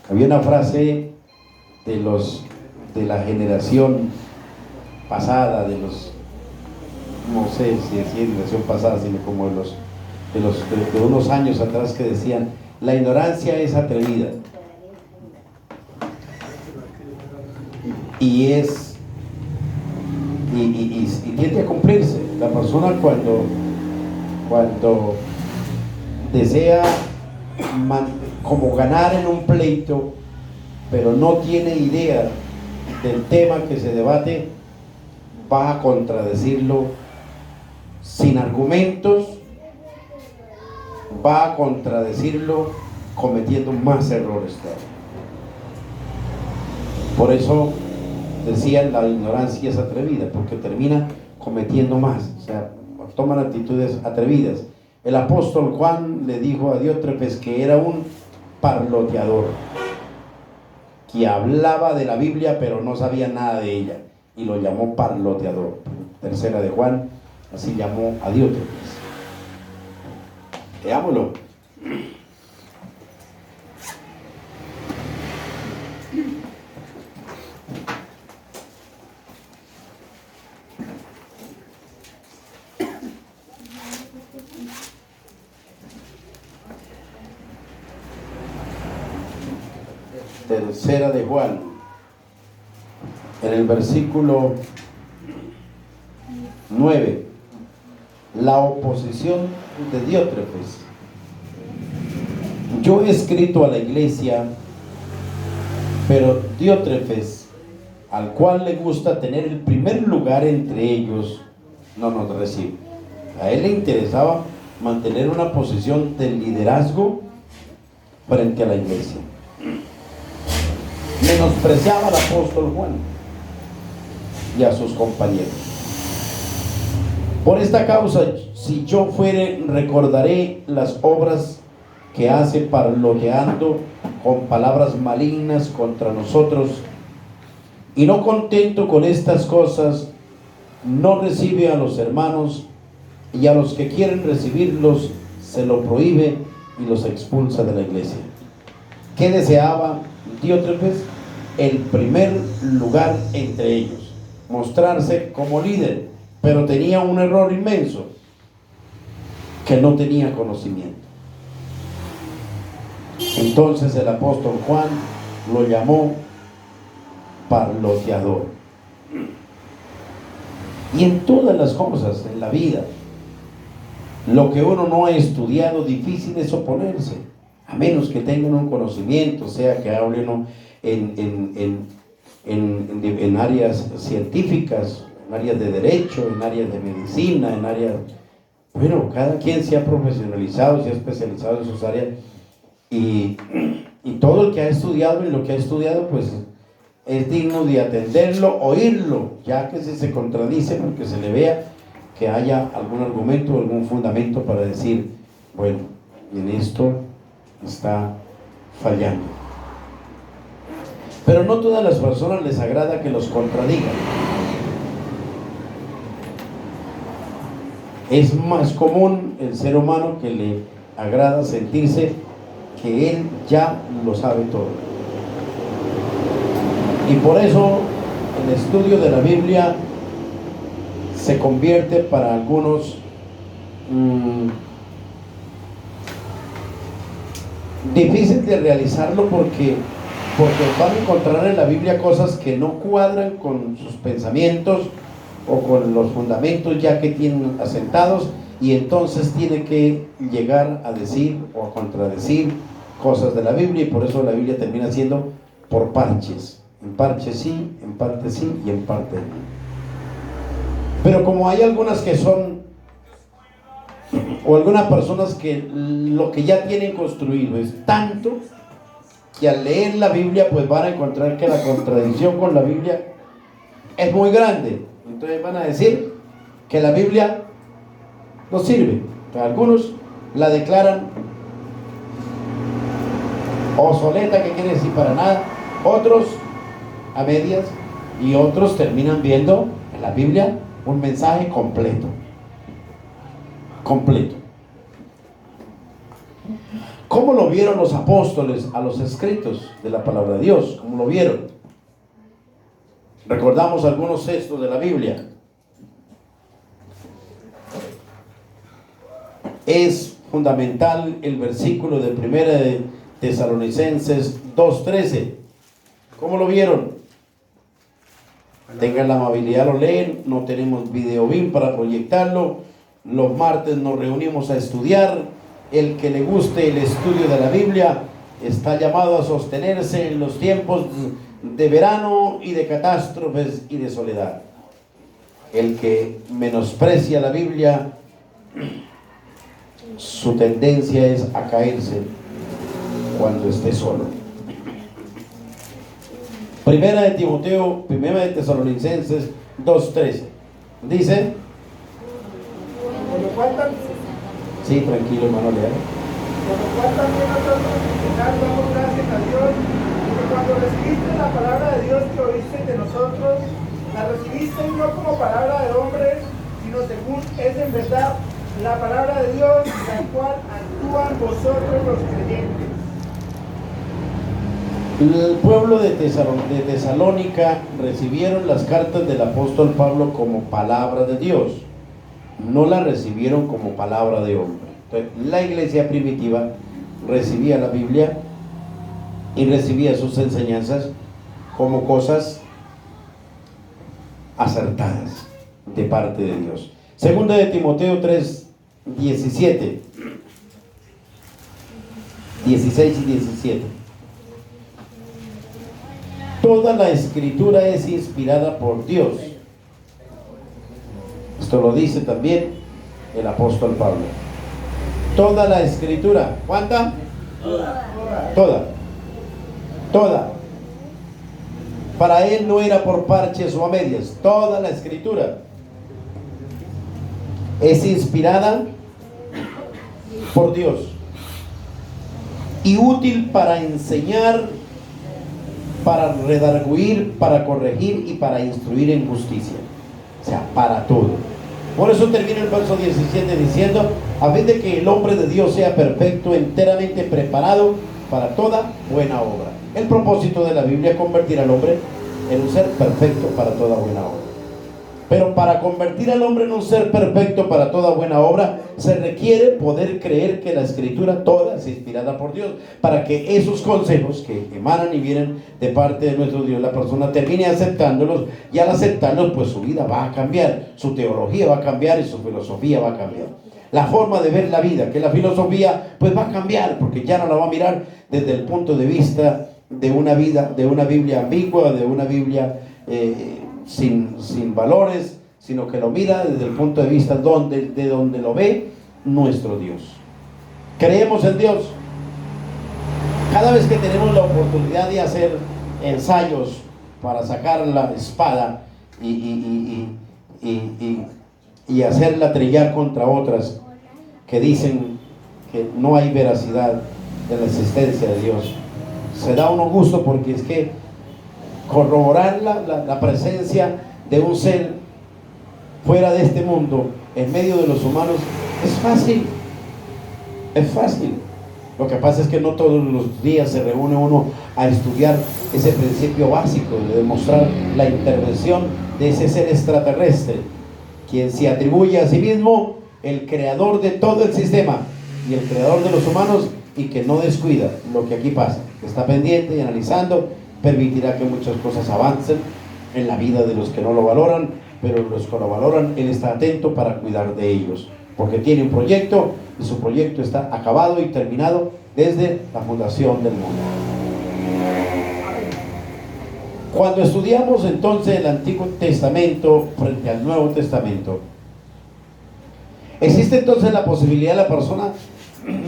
Había una frase de la generación pasada, no sé si es generación pasada, sino como de unos años atrás, que decían: la ignorancia es atrevida. Y tiende a cumplirse. La persona cuando desea como ganar en un pleito, pero no tiene idea del tema que se debate, va a contradecirlo sin argumentos, va a contradecirlo cometiendo más errores todavía. Por eso decían: la ignorancia es atrevida, porque termina cometiendo más, o sea, toman actitudes atrevidas. El apóstol Juan le dijo a Diótrefes que era un parloteador, que hablaba de la Biblia pero no sabía nada de ella, y lo llamó parloteador. Tercera de Juan así llamó a Diótrefes. Leámoslo. Tercera de Juan, en el versículo 9, la oposición de Diótrefes. Yo he escrito a la iglesia, pero Diótrefes, al cual le gusta tener el primer lugar entre ellos, no nos recibe. A él le interesaba mantener una posición de liderazgo frente a la iglesia. Menospreciaba al apóstol Juan y a sus compañeros. Por esta causa, si yo fuere, recordaré las obras que hace parloteando con palabras malignas contra nosotros, y no contento con estas cosas, no recibe a los hermanos, y a los que quieren recibirlos se lo prohíbe y los expulsa de la iglesia. ¿Qué deseaba Diótrefes? El primer lugar entre ellos, mostrarse como líder, pero tenía un error inmenso: que no tenía conocimiento. Entonces el apóstol Juan lo llamó parloteador. Y en todas las cosas en la vida, lo que uno no ha estudiado, difícil es oponerse, a menos que tengan un conocimiento, sea que hable uno en áreas científicas, en áreas de derecho, en áreas de medicina, en áreas... Bueno, cada quien se ha profesionalizado, se ha especializado en sus áreas, y todo el que ha estudiado en lo que ha estudiado, pues es digno de atenderlo, oírlo, ya que si se contradice, porque se le vea que haya algún argumento, algún fundamento para decir: bueno, en esto está fallando. Pero no todas las personas les agrada que los contradigan. Es más común el ser humano que le agrada sentirse que él ya lo sabe todo. Y por eso el estudio de la Biblia se convierte para algunos difícil de realizarlo, porque van a encontrar en la Biblia cosas que no cuadran con sus pensamientos o con los fundamentos ya que tienen asentados, y entonces tiene que llegar a decir o a contradecir cosas de la Biblia, y por eso la Biblia termina siendo por parches, en parches sí, en parte sí y en parte no. Pero como hay algunas que son, o algunas personas que lo que ya tienen construido es tanto, que al leer la Biblia pues van a encontrar que la contradicción con la Biblia es muy grande. Entonces van a decir que la Biblia no sirve. Algunos la declaran obsoleta, que quiere decir para nada, otros a medias, y otros terminan viendo en la Biblia un mensaje completo. ¿Cómo lo vieron los apóstoles a los escritos de la palabra de Dios? ¿Cómo lo vieron? Recordamos algunos textos de la Biblia. Es fundamental el versículo de 1 de Tesalonicenses 2:13. ¿Cómo lo vieron? Tengan la amabilidad, lo leen. No tenemos video BIM para proyectarlo. Los martes nos reunimos a estudiar. El que le guste el estudio de la Biblia está llamado a sostenerse en los tiempos de verano y de catástrofes y de soledad. El que menosprecia la Biblia, su tendencia es a caerse cuando esté solo. Primera de Timoteo, primera de Tesalonicenses 2:13. Dice, por lo cual sí, tranquilo hermano, lea. también nosotros en final damos gracias a Dios, porque cuando recibiste la palabra de Dios que oíste de nosotros, la recibiste no como palabra de hombres, sino según es en verdad la palabra de Dios, la cual actúan vosotros los creyentes. El pueblo de Tesalónica recibieron las cartas del apóstol Pablo como palabra de Dios, no la recibieron como palabra de hombre. Entonces, la iglesia primitiva recibía la Biblia y recibía sus enseñanzas como cosas acertadas de parte de Dios. Segunda de Timoteo 3:17, 16 y 17. Toda la escritura es inspirada por Dios. Esto lo dice también el apóstol Pablo. Toda la escritura, ¿cuánta? Toda. Para él no era por parches o a medias. Toda la escritura es inspirada por Dios y útil para enseñar, para redarguir, para corregir y para instruir en justicia. O sea, para todo. Por eso termina el verso 17 diciendo, a fin de que el hombre de Dios sea perfecto, enteramente preparado para toda buena obra. El propósito de la Biblia es convertir al hombre en un ser perfecto para toda buena obra. Pero para convertir al hombre en un ser perfecto para toda buena obra, se requiere poder creer que la escritura toda es inspirada por Dios, para que esos consejos que emanan y vienen de parte de nuestro Dios, la persona termine aceptándolos, y al aceptarlos, pues su vida va a cambiar, su teología va a cambiar y su filosofía va a cambiar. La forma de ver la vida, que la filosofía pues va a cambiar, porque ya no la va a mirar desde el punto de vista de una vida, de una Biblia ambigua, de una Biblia sin valores, sino que lo mira desde el punto de vista de donde lo ve nuestro Dios. Creemos en Dios. Cada vez que tenemos la oportunidad de hacer ensayos para sacar la espada y hacerla trillar contra otras que dicen que no hay veracidad de la existencia de Dios, se da uno gusto, porque es que corroborar la presencia de un ser fuera de este mundo en medio de los humanos es fácil. Lo que pasa es que no todos los días se reúne uno a estudiar ese principio básico de demostrar la intervención de ese ser extraterrestre, quien se atribuye a sí mismo el creador de todo el sistema y el creador de los humanos, y que no descuida lo que aquí pasa, que está pendiente y analizando. Permitirá que muchas cosas avancen en la vida de los que no lo valoran, pero los que lo valoran, Él está atento para cuidar de ellos, porque tiene un proyecto, y su proyecto está acabado y terminado desde la fundación del mundo. Cuando estudiamos entonces el Antiguo Testamento frente al Nuevo Testamento, existe entonces la posibilidad de la persona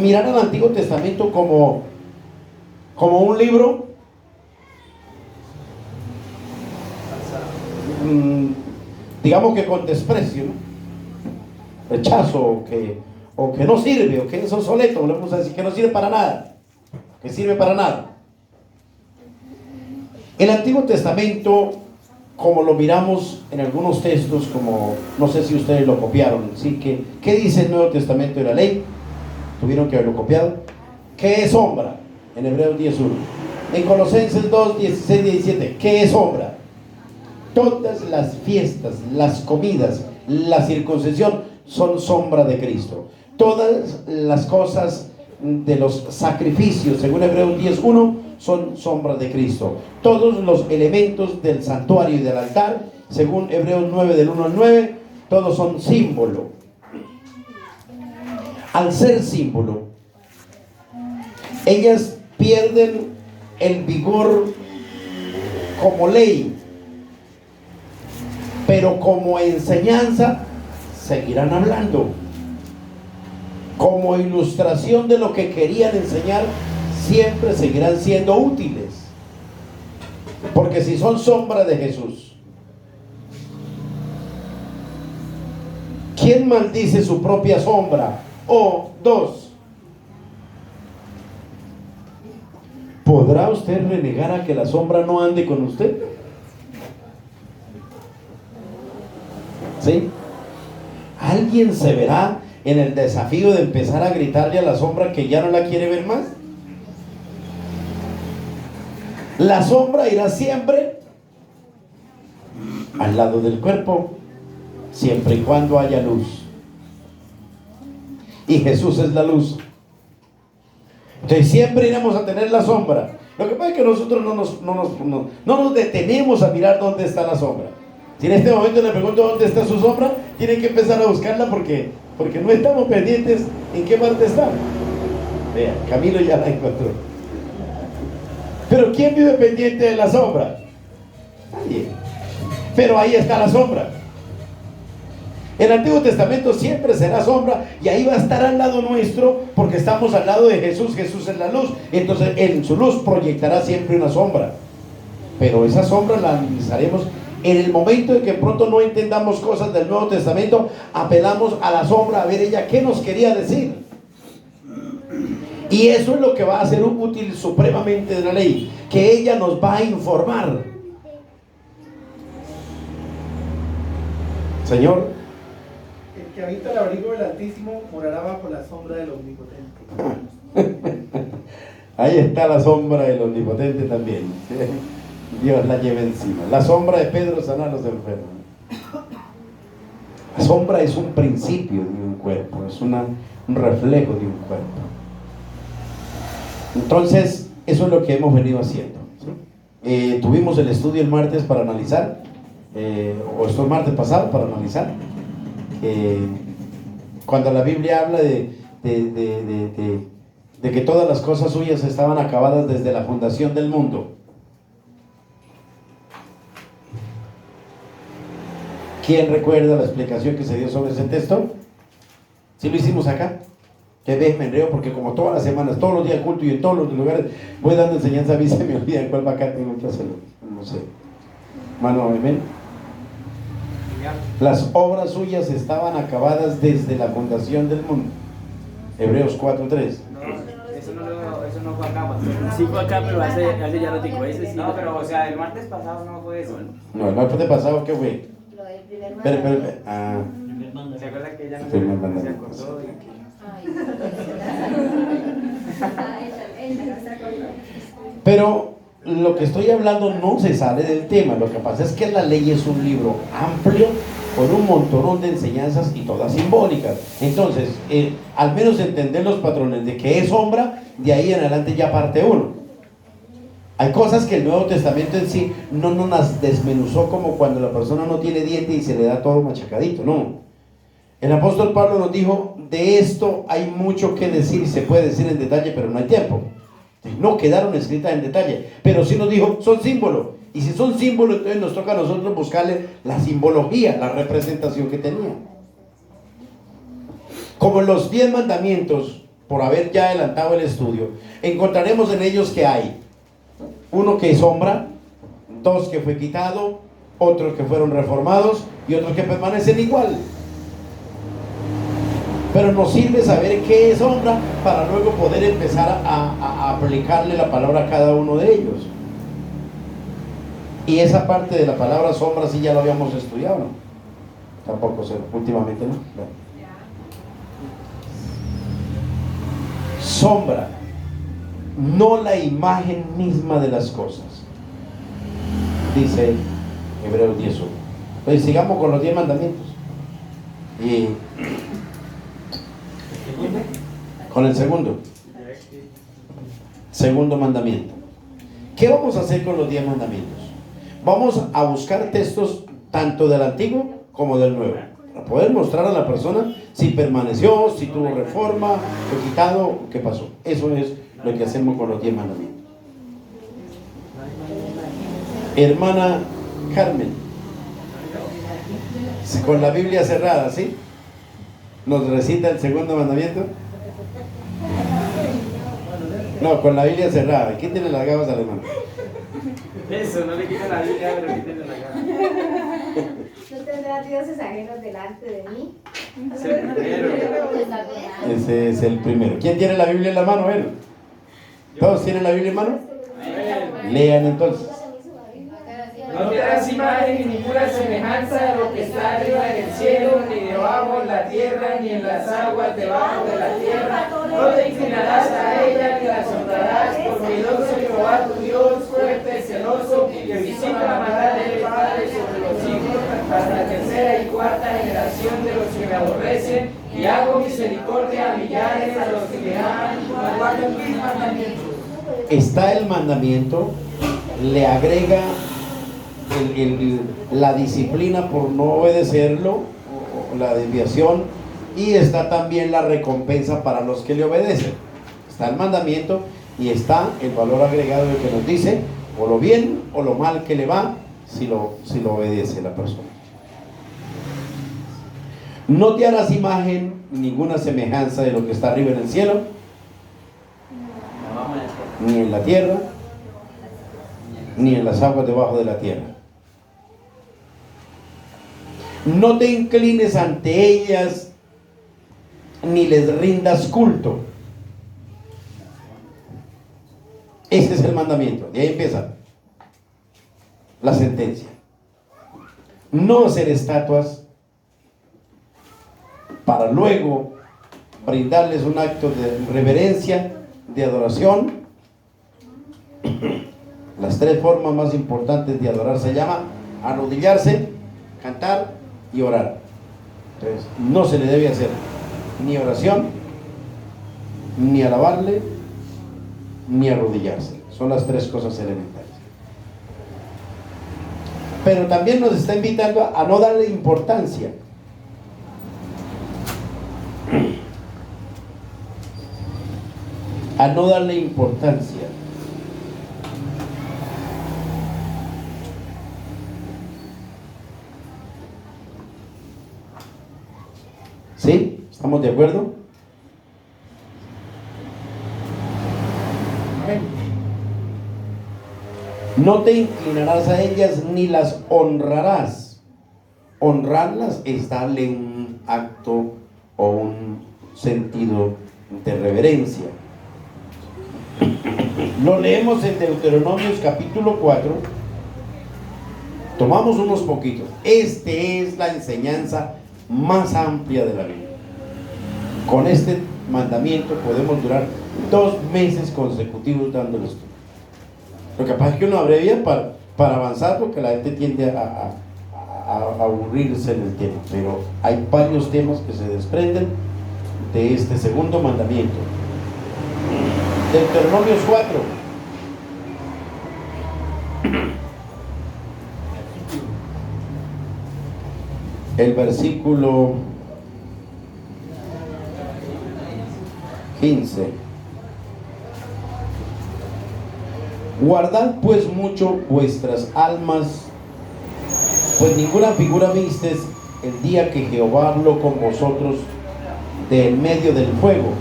mirar al Antiguo Testamento como un libro digamos que con desprecio, ¿no? Rechazo, o que no sirve, o que es obsoleto, volvemos a decir que no sirve para nada, que sirve para nada. El Antiguo Testamento, como lo miramos en algunos textos, como no sé si ustedes lo copiaron, ¿sí? ¿Qué dice el Nuevo Testamento de la ley? Tuvieron que haberlo copiado. ¿Qué es sombra? En Hebreos 10:1. En Colosenses 2:16-17. ¿Qué es sombra? Todas las fiestas, las comidas, la circuncisión son sombra de Cristo. Todas las cosas de los sacrificios, según Hebreos 10:1, son sombra de Cristo. Todos los elementos del santuario y del altar, según Hebreos 9, del 1 al 9, todos son símbolo. Al ser símbolo, ellas pierden el vigor como ley, pero como enseñanza seguirán hablando. Como ilustración de lo que querían enseñar, siempre seguirán siendo útiles. Porque si son sombra de Jesús, ¿quién maldice su propia sombra? O dos, ¿podrá usted renegar a que la sombra no ande con usted? ¿Sí? ¿Alguien se verá en el desafío de empezar a gritarle a la sombra que ya no la quiere ver más? La sombra irá siempre al lado del cuerpo, siempre y cuando haya luz. Y Jesús es la luz. Entonces siempre iremos a tener la sombra. Lo que pasa es que nosotros no nos detenemos a mirar dónde está la sombra. Si en este momento le pregunto dónde está su sombra, tienen que empezar a buscarla porque no estamos pendientes en qué parte está. Vea, Camilo ya la encontró. Pero ¿quién vive pendiente de la sombra? Nadie. Pero ahí está la sombra. El Antiguo Testamento siempre será sombra y ahí va a estar al lado nuestro porque estamos al lado de Jesús. Jesús es la luz. Entonces en su luz proyectará siempre una sombra. Pero esa sombra la analizaremos en el momento en que pronto no entendamos cosas del Nuevo Testamento. Apelamos a la sombra a ver ella qué nos quería decir. Y eso es lo que va a ser útil supremamente de la ley, que ella nos va a informar. Señor, el que habita el abrigo del Altísimo morará bajo la sombra del Omnipotente. Ahí está la sombra del Omnipotente también. Dios la lleva encima. La sombra de Pedro sana a los enfermos. La sombra es un principio de un cuerpo, es un reflejo de un cuerpo. Entonces, eso es lo que hemos venido haciendo. Tuvimos el estudio el martes para analizar, o esto el martes pasado para analizar, cuando la Biblia habla de que todas las cosas suyas estaban acabadas desde la fundación del mundo. ¿Quién recuerda la explicación que se dio sobre ese texto? ¿Sí lo hicimos acá? Que ves, me enreo porque como todas las semanas, todos los días culto y en todos los lugares voy dando enseñanza, a mí se me olvida en cuál acá tengo que hacerlo. No sé. Mano, amén. Las obras suyas estaban acabadas desde la fundación del mundo. Hebreos 4:3. Eso no fue acá, sí fue acá, pero hace ya ratico. Ese sí. No, pero o sea, el martes pasado no fue eso. No, el martes pasado, ¿qué fue? Lo del primer Pero, ¿Se acuerdan que ella no primer se mandamiento. acordó? Pero lo que estoy hablando no se sale del tema. Lo que pasa es que la ley es un libro amplio con un montón de enseñanzas y todas simbólicas. Entonces, al menos entender los patrones de qué es sombra, de ahí en adelante ya parte uno. Hay cosas que el Nuevo Testamento en sí no nos las desmenuzó, como cuando la persona no tiene diente y se le da todo machacadito, no. El apóstol Pablo nos dijo, de esto hay mucho que decir, se puede decir en detalle, pero no hay tiempo. No quedaron escritas en detalle, pero sí nos dijo, son símbolos. Y si son símbolos, entonces nos toca a nosotros buscarle la simbología, la representación que tenía. Como en los 10 mandamientos, por haber ya adelantado el estudio, encontraremos en ellos que hay uno que es sombra, 2 que fue quitado, otros que fueron reformados y otros que permanecen igual. Pero nos sirve saber qué es sombra para luego poder empezar a aplicarle la palabra a cada uno de ellos. Y esa parte de la palabra sombra sí ya lo habíamos estudiado, ¿no? Tampoco sé, últimamente no. Sombra. no la imagen misma de las cosas, dice Hebreos 10:1. Pues sigamos con los 10 mandamientos y con el segundo mandamiento. ¿Qué vamos a hacer con los 10 mandamientos? Vamos a buscar textos tanto del Antiguo como del Nuevo, para poder mostrar a la persona si permaneció, si tuvo reforma, fue quitado, qué pasó. Eso es lo que hacemos con los 10 mandamientos. Hermana Carmen, con la Biblia cerrada, ¿sí? ¿Nos recita el segundo mandamiento? No, con la Biblia cerrada. ¿Quién tiene las gafas al hermano? Eso, no le quiten la Biblia, pero quiten la cara. No tendrás dioses ajenos delante de mí. Es el primero. Ese es el primero. ¿Quién tiene la Biblia en la mano? Bueno, ¿todos tienen la Biblia en mano? Lean entonces. No te harás imagen ni ninguna semejanza de lo que está arriba en el cielo, ni debajo en la tierra, ni en las aguas debajo de la tierra. No te inclinarás a ella, ni las honrarás, porque yo soy Jehová tu Dios, fuerte y celoso, que visita la maldad del Padre sobre los hijos, hasta la tercera y cuarta generación de los que me aborrecen, y hago misericordia a millares a los que me aman, y guardan mis mandamientos. Está el mandamiento, le agrega la disciplina por no obedecerlo, o la desviación, y está también la recompensa para los que le obedecen. Está el mandamiento y está el valor agregado de que nos dice o lo bien o lo mal que le va si lo obedece la persona. No te harás imagen ninguna semejanza de lo que está arriba en el cielo, ni en la tierra, ni en las aguas debajo de la tierra. No te inclines ante ellas, ni les rindas culto. Ese es el mandamiento. De ahí empieza la sentencia. No hacer estatuas para luego brindarles un acto de reverencia, de adoración. Las 3 formas más importantes de adorar se llama arrodillarse, cantar y orar. Entonces, no se le debe hacer ni oración, ni alabarle, ni arrodillarse. Son las 3 cosas elementales. Pero también nos está invitando a no darle importancia. A no darle importancia. ¿Sí? ¿Estamos de acuerdo? No te inclinarás a ellas ni las honrarás. Honrarlas es darle un acto o un sentido de reverencia. Lo leemos en Deuteronomios capítulo 4. Tomamos unos poquitos. Este es la enseñanza más amplia de la Biblia. Con este mandamiento podemos durar 2 meses consecutivos dándole estudio. Lo que pasa es que uno abrevia para avanzar, porque la gente tiende a aburrirse en el tema, pero hay varios temas que se desprenden de este segundo mandamiento. Deuteronomios 4. El versículo 15. Guardad pues mucho vuestras almas, pues ninguna figura vistes el día que Jehová habló con vosotros de en medio del fuego,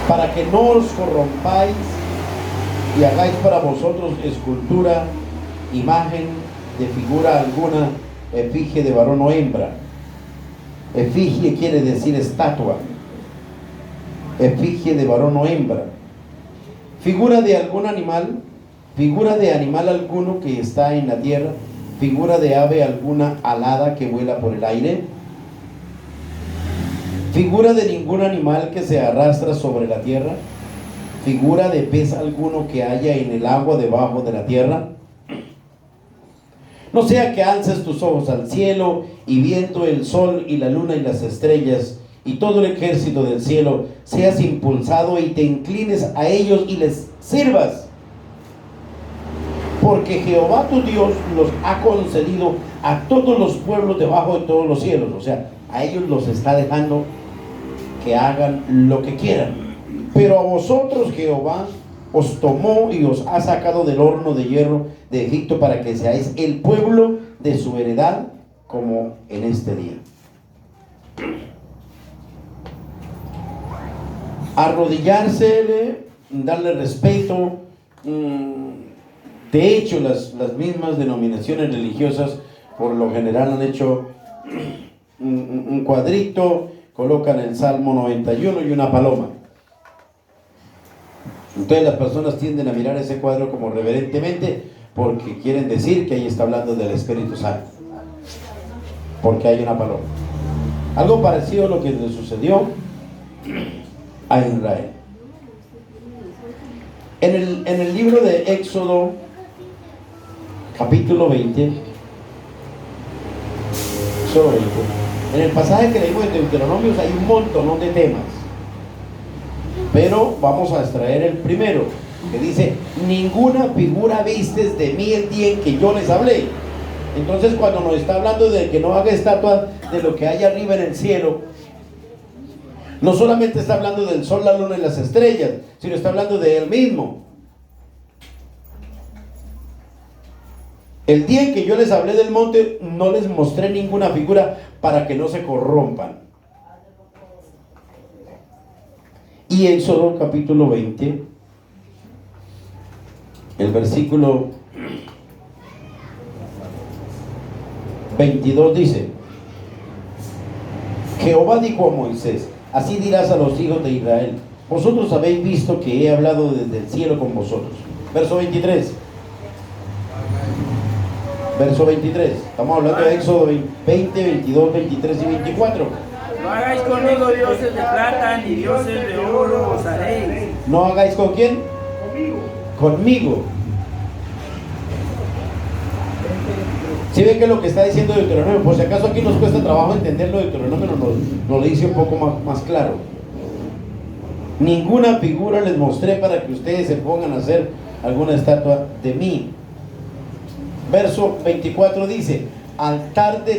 para que no os corrompáis y hagáis para vosotros escultura, imagen de figura alguna, efigie de varón o hembra. Efigie quiere decir estatua. Efigie de varón o hembra. Figura de algún animal, figura de animal alguno que está en la tierra, figura de ave alguna alada que vuela por el aire, figura de ningún animal que se arrastra sobre la tierra, figura de pez alguno que haya en el agua debajo de la tierra? No sea que alces tus ojos al cielo y viendo el sol y la luna y las estrellas y todo el ejército del cielo, seas impulsado y te inclines a ellos y les sirvas. Porque Jehová tu Dios los ha concedido a todos los pueblos debajo de todos los cielos. O sea, a ellos los está dejando que hagan lo que quieran. Pero a vosotros Jehová os tomó y os ha sacado del horno de hierro de Egipto para que seáis el pueblo de su heredad como en este día. Arrodillarse, darle respeto. De hecho, las mismas denominaciones religiosas por lo general han hecho un cuadrito, colocan el Salmo 91 y una paloma. Entonces las personas tienden a mirar ese cuadro como reverentemente porque quieren decir que ahí está hablando del Espíritu Santo, porque hay una paloma. Algo parecido a lo que le sucedió a Israel. En el libro de Éxodo, capítulo 20, en el pasaje que leímos en Deuteronomios hay un montón de temas, pero vamos a extraer el primero, que dice: ninguna figura vistes de mí el día en que yo les hablé. Entonces, cuando nos está hablando de que no haga estatua de lo que hay arriba en el cielo, no solamente está hablando del sol, la luna y las estrellas, sino está hablando de él mismo. El día en que yo les hablé del monte, no les mostré ninguna figura para que no se corrompan. Y Éxodo capítulo 20, el versículo 22 dice: Jehová dijo a Moisés: así dirás a los hijos de Israel: vosotros habéis visto que he hablado desde el cielo con vosotros. Verso 23. Verso 23. Estamos hablando de Éxodo 20, 22, 23 y 24. No hagáis conmigo dioses de plata ni dioses de oro os haréis. ¿No hagáis con quién? Conmigo. ¿Sí ven que es lo que está diciendo Deuteronomio? Por si acaso aquí nos cuesta trabajo entenderlo, Deuteronomio nos lo dice un poco más claro. Ninguna figura les mostré para que ustedes se pongan a hacer alguna estatua de mí. Verso 24 dice: altar de